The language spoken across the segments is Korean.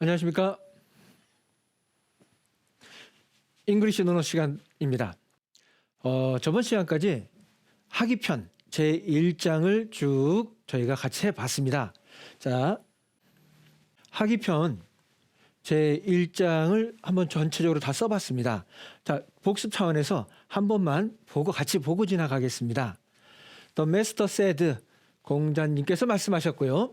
안녕하십니까. 잉글리시 논어 시간입니다. 저번 시간까지 학위편 제1장을 쭉 저희가 같이 해봤습니다. 자, 학위편 제1장을 한번 전체적으로 다 써봤습니다. 자, 복습 차원에서 한 번만 같이 보고 지나가겠습니다. The master said, 공자님께서 말씀하셨고요.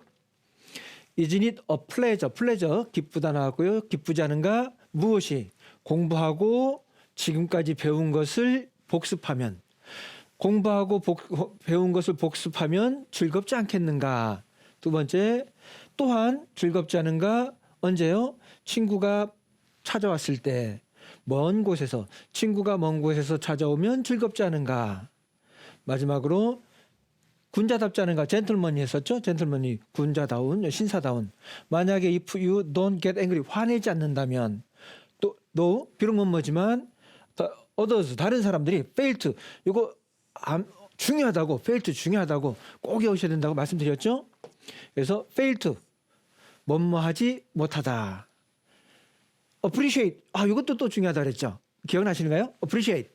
Isn't it a pleasure? pleasure, 기쁘다 나왔고요. 기쁘지 않은가? 무엇이? 공부하고 지금까지 배운 것을 복습하면, 공부하고 배운 것을 복습하면 즐겁지 않겠는가? 두 번째, 또한 즐겁지 않은가? 언제요? 친구가 찾아왔을 때, 먼 곳에서, 친구가 먼 곳에서 찾아오면 즐겁지 않은가? 마지막으로 군자답지 않은가? 젠틀먼이 했었죠. 젠틀먼이 군자다운, 신사다운. 만약에 if you don't get angry, 화내지 않는다면, 또 비록 뭐지만 others, 다른 사람들이 fail to, 이거 중요하다고, fail to 중요하다고 꼭 외우셔야 된다고 말씀드렸죠. 그래서 fail to, 뭐하지 못하다. appreciate, 이것도 또 중요하다 그랬죠. 기억나시는가요? appreciate.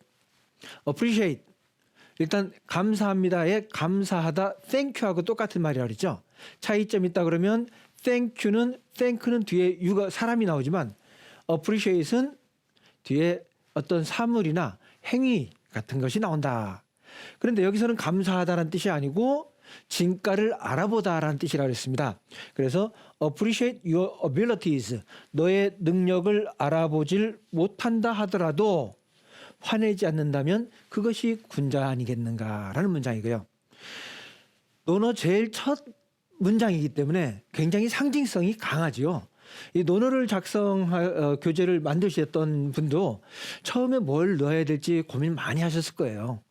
일단 감사합니다에 감사하다, thank유하고 똑같은 말이라고 그랬죠. 차이점이 있다 그러면 thank는 뒤에 유가 사람이 나오지만 appreciate은 뒤에 어떤 사물이나 행위 같은 것이 나온다. 그런데 여기서는 감사하다라는 뜻이 아니고 진가를 알아보다라는 뜻이라고 했습니다. 그래서 appreciate your abilities, 너의 능력을 알아보질 못한다 하더라도 화내지 않는다면 그것이 군자 아니겠는가라는 문장이고요. 논어 제일 첫 문장이기 때문에 굉장히 상징성이 강하지요. 이 논어를 교재를 만드셨던 분도 처음에 뭘 넣어야 될지 고민 많이 하셨을 거예요.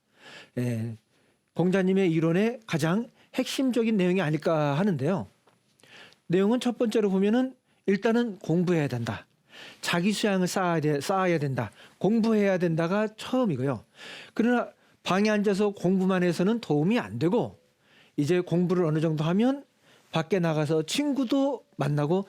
공자님의 이론의 가장 핵심적인 내용이 아닐까 하는데요. 내용은 첫 번째로 보면은 일단은 공부해야 된다. 자기 수양을 쌓아야 된다. 공부해야 된다가 처음이고요. 그러나 방에 앉아서 공부만 해서는 도움이 안 되고 이제 공부를 어느 정도 하면 밖에 나가서 친구도 만나고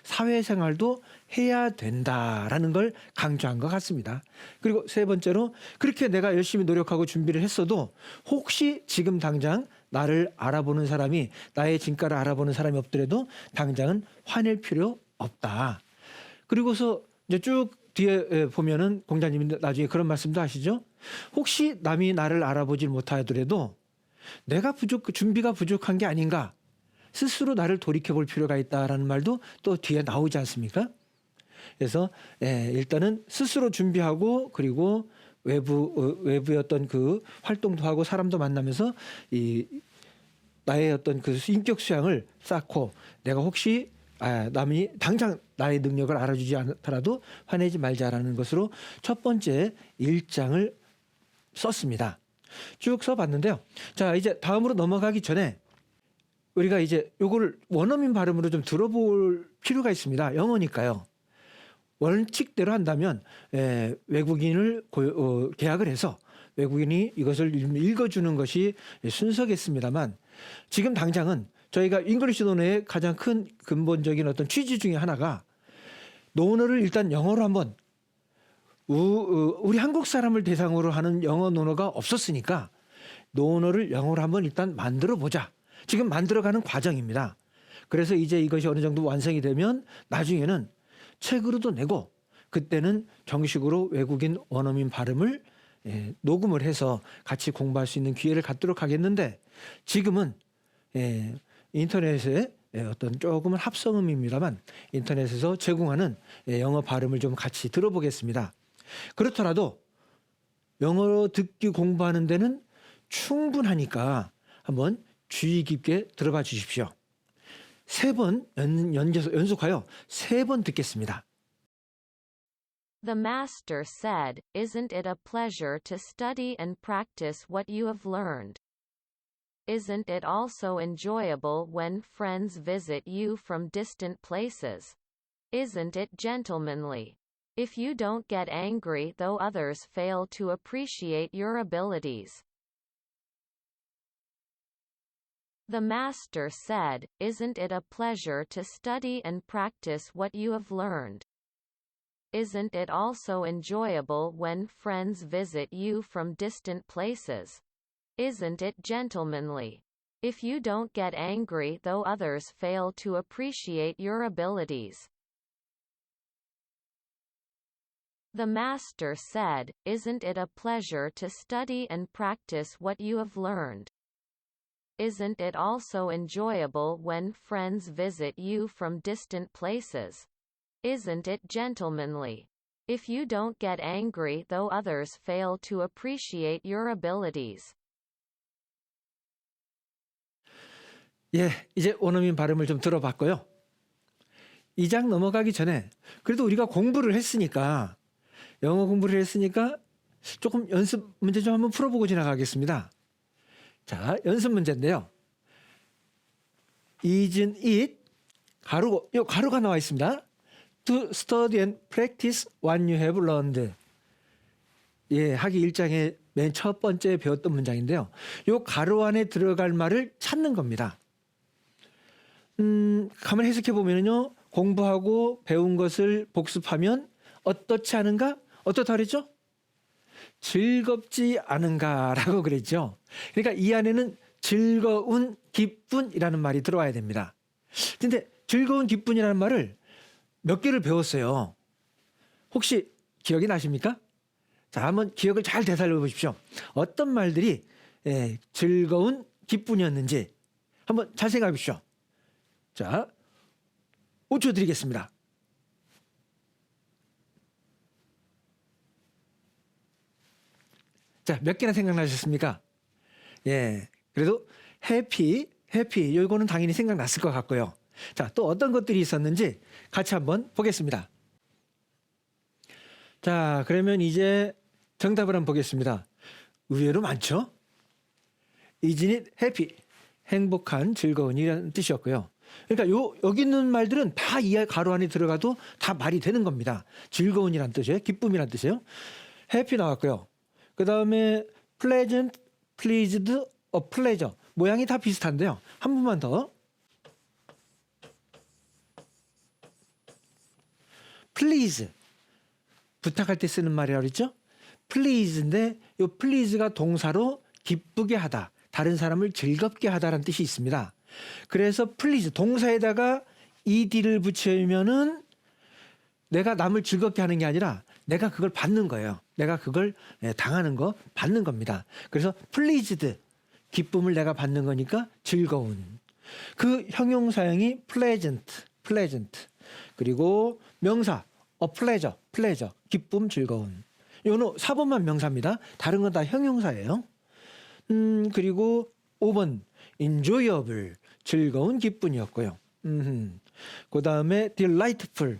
사회생활도 해야 된다라는 걸 강조한 것 같습니다. 그리고 세 번째로 그렇게 내가 열심히 노력하고 준비를 했어도 혹시 지금 당장 나를 알아보는 사람이, 나의 진가를 알아보는 사람이 없더라도 당장은 화낼 필요 없다. 그리고서 이제 쭉 뒤에 보면은 공자님이 나중에 그런 말씀도 하시죠. 혹시 남이 나를 알아보지 못하더라도 내가 준비가 부족한 게 아닌가? 스스로 나를 돌이켜 볼 필요가 있다라는 말도 또 뒤에 나오지 않습니까? 그래서 일단은 스스로 준비하고 그리고 외부의 어떤 그 활동도 하고 사람도 만나면서 나의 어떤 그 인격 수양을 쌓고 내가 혹시 남이 당장 나의 능력을 알아주지 않더라도 화내지 말자라는 것으로 첫 번째 1장을 썼습니다. 쭉 써봤는데요. 자, 이제 다음으로 넘어가기 전에 우리가 이제 요거를 원어민 발음으로 좀 들어볼 필요가 있습니다. 영어니까요. 원칙대로 한다면 외국인을 계약을 해서 외국인이 이것을 읽어주는 것이 순서겠습니다만 지금 당장은 저희가 잉글리시 논어의 가장 큰 근본적인 어떤 취지 중에 하나가 논어를 일단 영어로 한번 우리 한국 사람을 대상으로 하는 영어 논어가 없었으니까 논어를 영어로 한번 일단 만들어 보자. 지금 만들어가는 과정입니다. 그래서 이제 이것이 어느 정도 완성이 되면 나중에는 책으로도 내고 그때는 정식으로 외국인 원어민 발음을 녹음을 해서 같이 공부할 수 있는 기회를 갖도록 하겠는데 지금은 인터넷에 어떤 조금은 합성음입니다만 인터넷에서 제공하는 영어 발음을 좀 같이 들어보겠습니다. 그렇더라도 영어로 듣기 공부하는 데는 충분하니까 한번 주의 깊게 들어봐 주십시오. 3번 연속하여 3번 듣겠습니다. The master said, "Isn't it a pleasure to study and practice what you have learned? Isn't it also enjoyable when friends visit you from distant places? Isn't it gentlemanly? If you don't get angry though others fail to appreciate your abilities." The master said, "Isn't it a pleasure to study and practice what you have learned? Isn't it also enjoyable when friends visit you from distant places? Isn't it gentlemanly? If you don't get angry though others fail to appreciate your abilities." The master said, "Isn't it a pleasure to study and practice what you have learned? Isn't it also enjoyable when friends visit you from distant places? Isn't it gentlemanly? If you don't get angry though others fail to appreciate your abilities." 예, 이제 원어민 발음을 좀 들어봤고요. 이 장 넘어가기 전에 그래도 우리가 공부를 했으니까 영어 공부를 했으니까 조금 연습 문제 좀 한번 풀어보고 지나가겠습니다. 자, 연습 문제인데요. Isn't it 가로, 요 가로가 나와 있습니다. To study and practice what you have learned. 예, 하기 1장의 맨 첫 번째 배웠던 문장인데요. 요 가로 안에 들어갈 말을 찾는 겁니다. 가만히 해석해 보면요, 공부하고 배운 것을 복습하면 어떻지 않은가? 어떻다 그랬죠? 즐겁지 않은가라고 그랬죠. 그러니까 이 안에는 즐거운, 기쁜이라는 말이 들어와야 됩니다. 근데 즐거운, 기쁜이라는 말을 몇 개를 배웠어요. 혹시 기억이 나십니까? 자, 한번 기억을 잘 되살려 보십시오. 어떤 말들이 즐거운, 기쁜이었는지 한번 잘 생각해 보십시오. 자, 5초 드리겠습니다. 자, 몇 개나 생각나셨습니까? 예, 그래도 해피, 요거는 당연히 생각났을 것 같고요. 자, 또 어떤 것들이 있었는지 같이 한번 보겠습니다. 자, 그러면 이제 정답을 한번 보겠습니다. 의외로 많죠? Isn't it happy? 행복한, 즐거운이라는 뜻이었고요. 그러니까 여기 있는 말들은 다 이 가로 안에 들어가도 다 말이 되는 겁니다. 즐거운이란 뜻이에요. 기쁨이란 뜻이에요. happy 나왔고요. 그 다음에 pleasant, pleased, pleasure. 모양이 다 비슷한데요. 한 번만 더. please. 부탁할 때 쓰는 말이라고 그랬죠? please인데 이 please가 동사로 기쁘게 하다, 다른 사람을 즐겁게 하다라는 뜻이 있습니다. 그래서 please 동사에다가 ed를 붙이면은 내가 남을 즐겁게 하는 게 아니라 내가 그걸 받는 거예요. 내가 그걸 당하는 거 받는 겁니다. 그래서 pleased 기쁨을 내가 받는 거니까 즐거운. 그 형용사형이 pleasant. 그리고 명사 pleasure 기쁨, 즐거운. 요는 4번만 명사입니다. 다른 건 다 형용사예요. 그리고 5번 enjoyable 즐거운, 기쁨이었고요. 그 다음에 delightful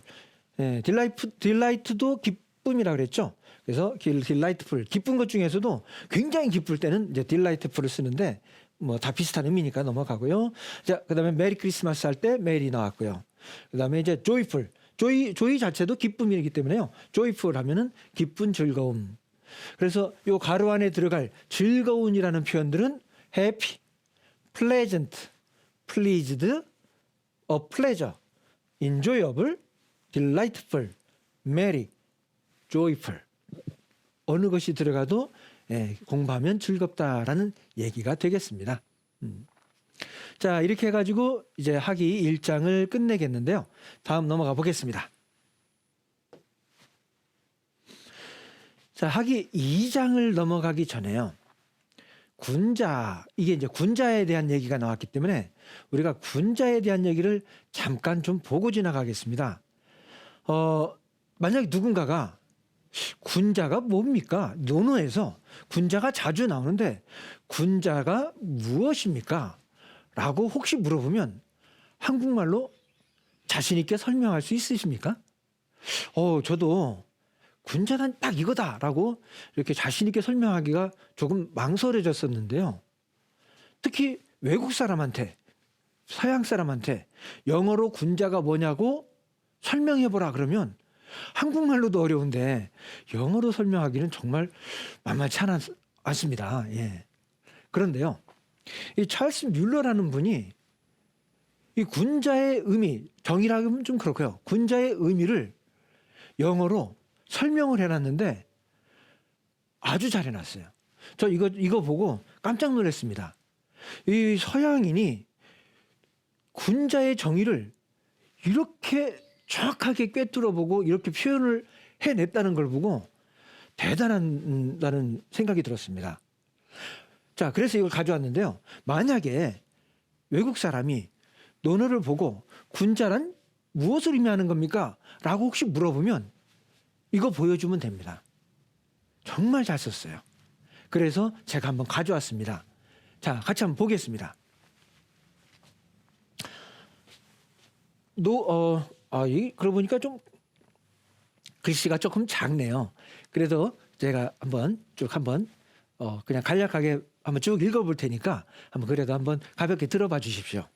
delight도 기쁨이라 그랬죠. 그래서 delightful 기쁜 것 중에서도 굉장히 기쁠 때는 이제 delightful을 쓰는데 뭐 다 비슷한 의미니까 넘어가고요. 자, 그다음에 메리 크리스마스 할 때 메리 나왔고요. 그다음에 이제 joyful 조이 자체도 기쁨이기 때문에요. joyful 하면은 기쁜, 즐거움. 그래서 요 가로 안에 들어갈 즐거운이라는 표현들은 happy, pleasant, pleased, pleasure, enjoyable, delightful, merry, joyful. 어느 것이 들어가도 공부하면 즐겁다라는 얘기가 되겠습니다. 자, 이렇게 해가지고 이제 학기 1장을 끝내겠는데요. 다음 넘어가 보겠습니다. 자, 학기 2장을 넘어가기 전에요. 군자, 이게 이제 군자에 대한 얘기가 나왔기 때문에 우리가 군자에 대한 얘기를 잠깐 좀 보고 지나가겠습니다. 만약에 누군가가 군자가 뭡니까? 논어에서 군자가 자주 나오는데 군자가 무엇입니까? 라고 혹시 물어보면 한국말로 자신 있게 설명할 수 있으십니까? 저도 군자는 딱 이거다라고 이렇게 자신 있게 설명하기가 조금 망설여졌었는데요. 특히 외국 사람한테, 서양 사람한테 영어로 군자가 뭐냐고 설명해보라 그러면 한국말로도 어려운데 영어로 설명하기는 정말 만만치 않습니다. 예. 그런데요. 이 찰스 뮬러라는 분이 이 군자의 의미, 정의라고 하면 좀 그렇고요. 군자의 의미를 영어로 설명을 해놨는데 아주 잘 해놨어요. 저 이거 보고 깜짝 놀랐습니다. 이 서양인이 군자의 정의를 이렇게 정확하게 꿰뚫어 보고 이렇게 표현을 해냈다는 걸 보고 대단하다는 생각이 들었습니다. 자, 그래서 이걸 가져왔는데요. 만약에 외국 사람이 논어를 보고 군자란 무엇을 의미하는 겁니까? 라고 혹시 물어보면 이거 보여주면 됩니다. 정말 잘 썼어요. 그래서 제가 한번 가져왔습니다. 자, 같이 한번 보겠습니다. 그러고 보니까 좀 글씨가 조금 작네요. 그래도 제가 한번 그냥 간략하게 한번 쭉 읽어볼 테니까 한번 그래도 한번 가볍게 들어봐 주십시오.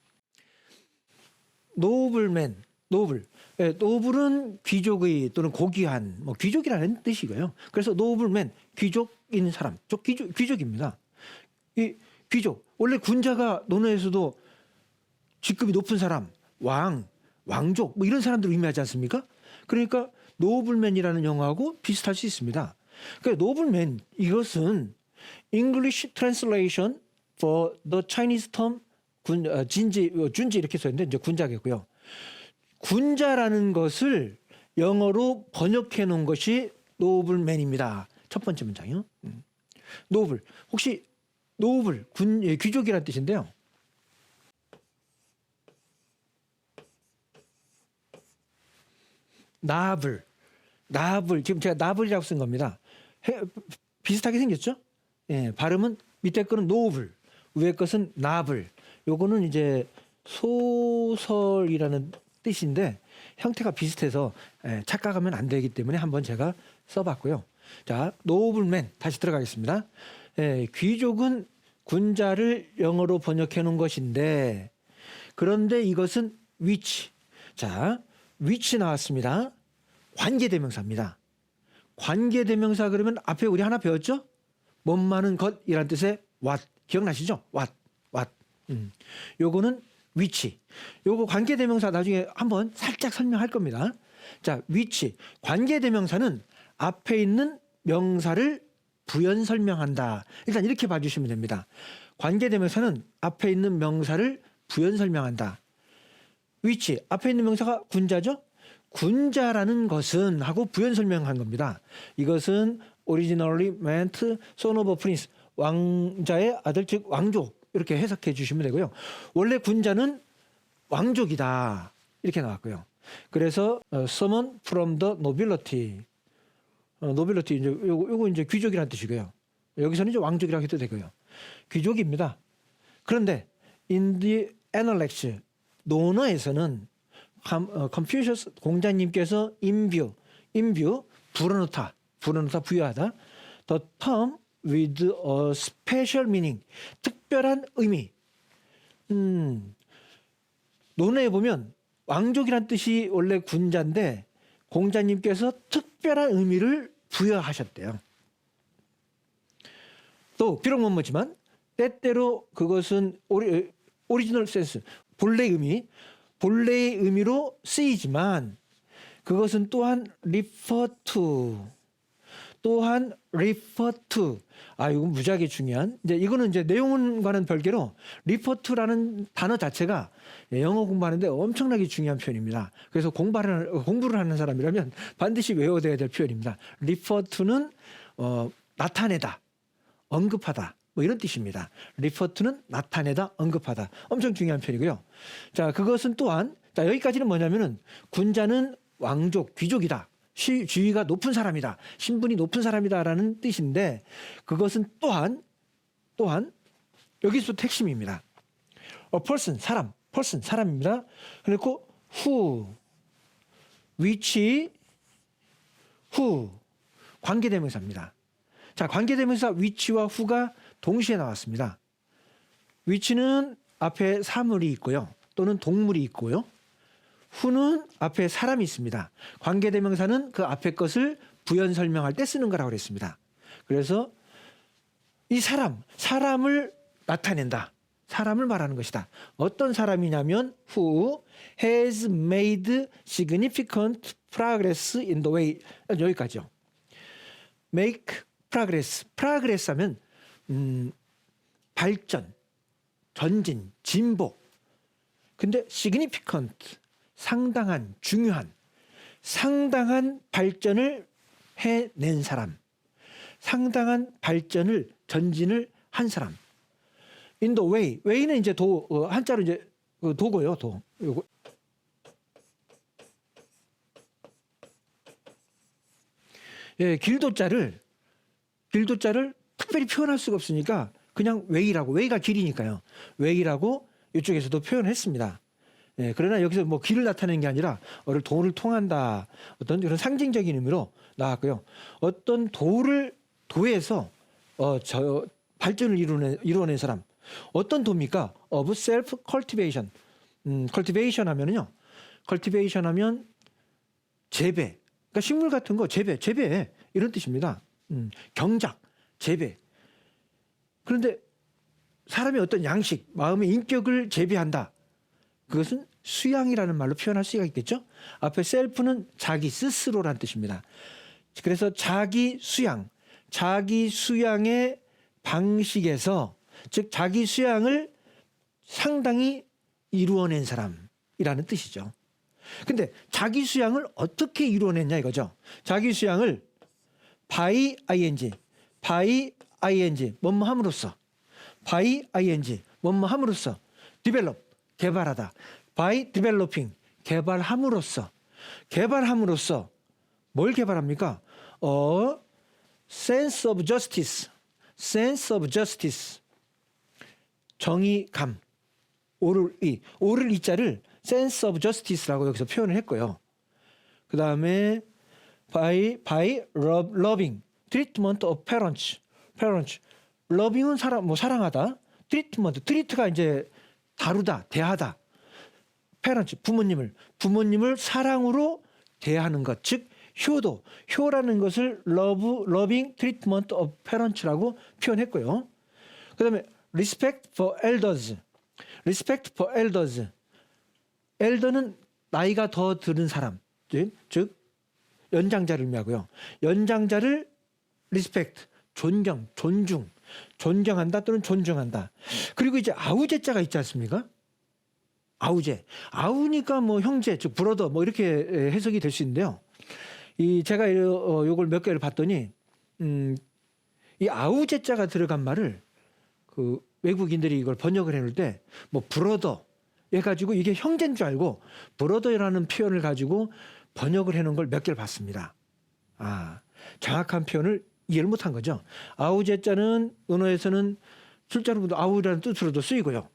노블맨, 노블. 예, 노블은 귀족의 또는 고귀한, 귀족이라는 뜻이고요. 그래서 노블맨, 귀족인 사람, 귀족입니다. 이 귀족, 원래 군자가 논어에서도 직급이 높은 사람, 왕족, 이런 사람들을 의미하지 않습니까? 그러니까 노블맨이라는 영어하고 비슷할 수 있습니다. 그러니까 노블맨, 이것은 English translation for the Chinese term 준지 이렇게 써있는데 이제 군자겠고요. 군자라는 것을 영어로 번역해 놓은 것이 노블맨입니다. 첫 번째 문장이요. 노블. 혹시 노블, 귀족이라는 뜻인데요. 나블. 지금 제가 나블이라고 쓴 겁니다. 비슷하게 생겼죠? 예, 발음은 밑에 거는 노블, 위에 것은 나블. 요거는 이제 소설이라는 뜻인데 형태가 비슷해서 착각하면 안 되기 때문에 한번 제가 써봤고요. 자, 노블맨 다시 들어가겠습니다. 귀족은 군자를 영어로 번역해 놓은 것인데 그런데 이것은 which. 자, which 나왔습니다. 관계대명사입니다. 관계대명사 그러면 앞에 우리 하나 배웠죠? 못마는 것이라는 뜻의 what. 기억나시죠? what. 요거는 which. 요거 관계대명사 나중에 한번 살짝 설명할 겁니다. 자, which. 관계대명사는 앞에 있는 명사를 부연 설명한다. 일단 이렇게 봐주시면 됩니다. 관계대명사는 앞에 있는 명사를 부연 설명한다. which. 앞에 있는 명사가 군자죠? 군자라는 것은 하고 부연 설명한 겁니다. 이것은 originally meant son of a prince. 왕자의 아들 즉 왕족. 이렇게 해석해 주시면 되고요. 원래 군자는 왕족이다. 이렇게 나왔고요. 그래서 someone from the nobility. nobility 이제 요거 이제 귀족이라는 뜻이고요. 여기서는 이제 왕족이라고 해도 되고요. 귀족입니다. 그런데 in the Analects 논어에서는 컨퓨셔스 공자님께서 인뷰 불어넣다 부여하다 the term with a special meaning 특별한 의미. 논어에 보면 왕족이란 뜻이 원래 군자인데 공자님께서 특별한 의미를 부여하셨대요. 또 비록 뭐지만 때때로 그것은 오리지널 센스 본래의 의미로 쓰이지만 그것은 또한 refer to 이건 무지하게 중요한 이거는 이제 내용과는 별개로 refer to라는 단어 자체가 영어 공부하는데 엄청나게 중요한 표현입니다. 그래서 공부를 하는 사람이라면 반드시 외워둬야 될 표현입니다. refer to는 나타내다, 언급하다 이런 뜻입니다. refer to는 나타내다, 언급하다. 엄청 중요한 표현이고요. 자, 그것은 또한 여기까지는 뭐냐면은 군자는 왕족, 귀족이다. 지위가 높은 사람이다. 신분이 높은 사람이다라는 뜻인데 그것은 또한 여기서 핵심입니다. A person, 사람입니다. 그리고 who, which, who 관계대명사입니다. 자, 관계대명사 which와 who가 동시에 나왔습니다. which는 앞에 사물이 있고요. 또는 동물이 있고요. who는 앞에 사람이 있습니다. 관계대명사는 그 앞에 것을 부연 설명할 때 쓰는 거라고 그랬습니다. 그래서 이 사람을 나타낸다. 사람을 말하는 것이다. 어떤 사람이냐면 who has made significant progress in the way 여기까지요. make progress 하면 발전, 전진, 진보. 근데 significant 상당한, 중요한, 상당한 발전을 해낸 사람, 상당한 발전을 전진을 한 사람. In the way, way는 이제 한자로 이제 도고요, 도. 요거. 예, 길도자를 특별히 표현할 수가 없으니까 그냥 way라고, way가 길이니까요. way라고 이쪽에서도 표현했습니다. 예, 그러나 여기서 뭐 길을 나타내는 게 아니라 도를 통한다, 어떤 그런 상징적인 의미로 나왔고요. 어떤 도에서 발전을 이루어낸 사람. 어떤 도입니까? of self cultivation. cultivation 하면은요. cultivation 하면 재배. 그러니까 식물 같은 거 재배 이런 뜻입니다. 경작, 재배. 그런데 사람의 어떤 양식, 마음의 인격을 재배한다. 그것은 수양이라는 말로 표현할 수가 있겠죠. 앞에 셀프는 자기 스스로라는 뜻입니다. 그래서 자기 수양의 방식에서, 즉 자기 수양을 상당히 이루어낸 사람이라는 뜻이죠. 근데 자기 수양을 어떻게 이루어냈냐 이거죠. 자기 수양을 by ing 뭐뭐 함으로써, by ing 뭐뭐 함으로써, develop 개발하다, by developing 개발함으로써 뭘 개발합니까? sense of justice 정의감, 오를 이자를 sense of justice라고 여기서 표현을 했고요. 그 다음에 by loving treatment of parents. loving은 사랑하다. treat가 이제 다루다, 대하다. parents 부모님을 사랑으로 대하는 것, 즉 효라는 것을 loving treatment of parents라고 표현했고요. 그 다음에 respect for elders. elder는 나이가 더 드는 사람, 즉 연장자를 의미하고요. 연장자를 respect, 존경한다 또는 존중한다. 그리고 이제 아우제자가 있지 않습니까? 아우니까 뭐 형제, 즉 브러더 뭐 이렇게 해석이 될 수 있는데요. 제가 요걸 몇 개를 봤더니 이 아우제자가 들어간 말을 그 외국인들이 이걸 번역을 해놓을 때 뭐 브러더 해가지고 이게 형제인 줄 알고 브러더라는 표현을 가지고 번역을 해놓은 걸 몇 개를 봤습니다. 정확한 표현을 이해를 못한 거죠. 아우제자는 언어에서는 실제로도 아우라는 뜻으로도 쓰이고요.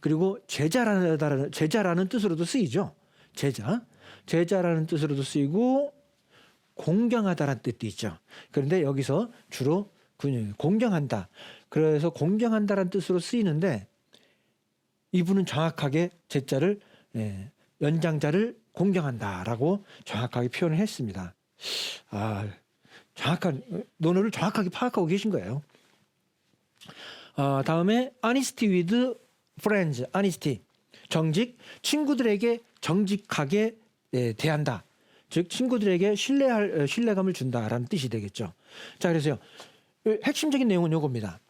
그리고 제자라는 뜻으로도 쓰이죠. 제자라는 뜻으로도 쓰이고 공경하다라는 뜻도 있죠. 그런데 여기서 주로 공경한다. 그래서 공경한다라는 뜻으로 쓰이는데 이분은 정확하게 제자를 연장자를 공경한다라고 정확하게 표현을 했습니다. 정확한 논어를 정확하게 파악하고 계신 거예요. 다음에 honesty with friends, honesty 정직, 친구들에게 정직하게 대한다. 즉 친구들에게 신뢰감을 준다라는 뜻이 되겠죠. 자, 그래서요. 핵심적인 내용은 요겁니다.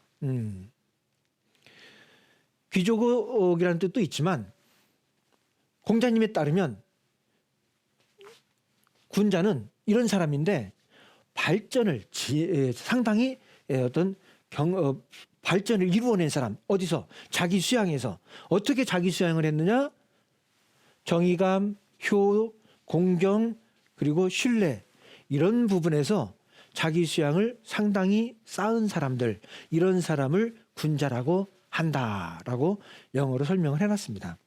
귀족이라는 뜻도 있지만 공자님에 따르면 군자는 이런 사람인데 발전을 상당히 어떤 발전을 이루어낸 사람. 어디서? 자기 수양에서. 어떻게 자기 수양을 했느냐? 정의감, 효, 공경, 그리고 신뢰 이런 부분에서 자기 수양을 상당히 쌓은 사람들, 이런 사람을 군자라고 한다라고 영어로 설명을 해놨습니다.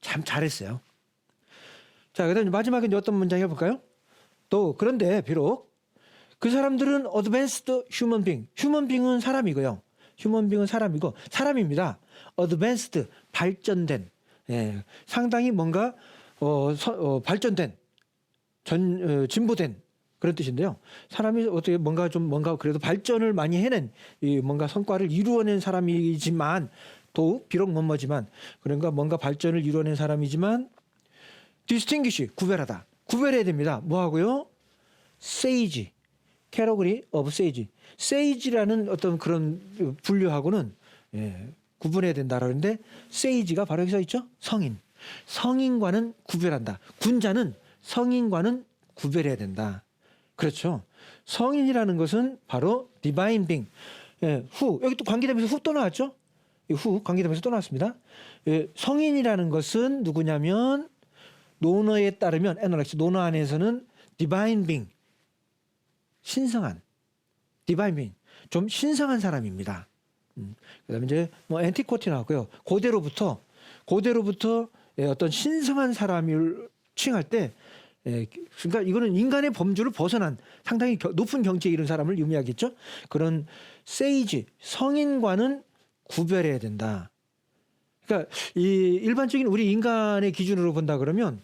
참 잘했어요. 자, 그다음 마지막에 이제 어떤 문장 해볼까요? 또 그런데 비록 그 사람들은 advanced human being은 사람이고요. human being은 사람입니다. advanced 발전된, 상당히 뭔가 발전된, 진보된 그런 뜻인데요. 사람이 어떻게 뭔가 그래도 발전을 많이 해낸 이 뭔가 성과를 이루어낸 사람이지만 또 비록 뭐뭐지만 그러니까 뭔가 발전을 이루어낸 사람이지만 distinguish 구별하다. 구별해야 됩니다. 뭐하고요? sage, category of sage. sage라는 어떤 그런 분류하고는 구분해야 된다라고 하는데 sage가 바로 여기 써 있죠? 성인. 성인과는 구별한다. 군자는 성인과는 구별해야 된다. 그렇죠. 성인이라는 것은 바로 divine being. 후 여기 또 관계대명사 후 또 나왔죠? 후 관계대명사 또 나왔습니다. 성인이라는 것은 누구냐면 논어에 따르면 애널렉스 논어 안에서는 divine being 신성한 divine being 좀 신성한 사람입니다. 그다음에 이제 뭐 엔티코티 나왔고요. 고대로부터 어떤 신성한 사람을 칭할 때 그러니까 이거는 인간의 범주를 벗어난 상당히 높은 경지에 이른 사람을 의미하겠죠. 그런 세이지 성인과는 구별해야 된다. 그러니까 이 일반적인 우리 인간의 기준으로 본다 그러면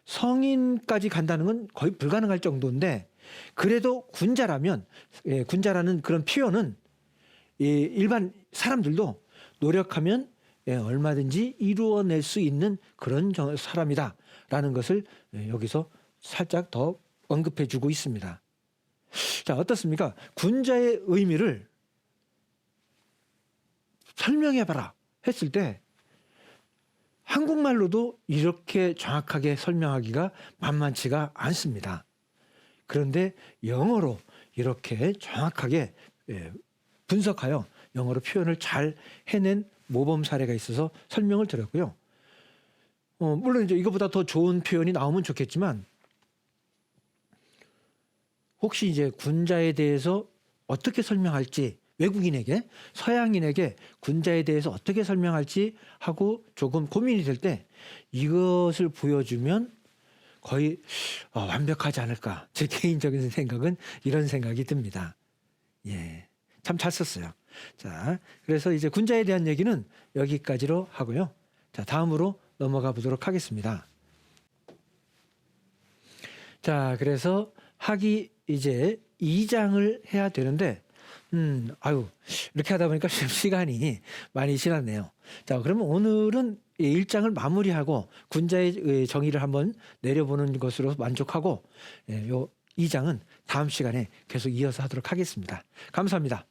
성인까지 간다는 건 거의 불가능할 정도인데 그래도 군자라면 군자라는 그런 표현은 일반 사람들도 노력하면 얼마든지 이루어낼 수 있는 그런 사람이다라는 것을 여기서 살짝 더 언급해주고 있습니다. 자, 어떻습니까? 군자의 의미를 설명해봐라 했을 때 한국말로도 이렇게 정확하게 설명하기가 만만치가 않습니다. 그런데 영어로 이렇게 정확하게 분석하여 영어로 표현을 잘 해낸 모범 사례가 있어서 설명을 드렸고요. 물론 이제 이거보다 더 좋은 표현이 나오면 좋겠지만 혹시 이제 군자에 대해서 어떻게 설명할지 외국인에게 서양인에게 군자에 대해서 어떻게 설명할지 하고 조금 고민이 될 때 이것을 보여주면 거의 완벽하지 않을까. 제 개인적인 생각은 이런 생각이 듭니다. 예, 참 잘 썼어요. 자, 그래서 이제 군자에 대한 얘기는 여기까지로 하고요. 자, 다음으로 넘어가 보도록 하겠습니다. 자, 그래서 학이 이제 2장을 해야 되는데, 이렇게 하다 보니까 시간이 많이 지났네요. 자, 그러면 오늘은 1장을 마무리하고 군자의 정의를 한번 내려보는 것으로 만족하고, 요 2장은 다음 시간에 계속 이어서 하도록 하겠습니다. 감사합니다.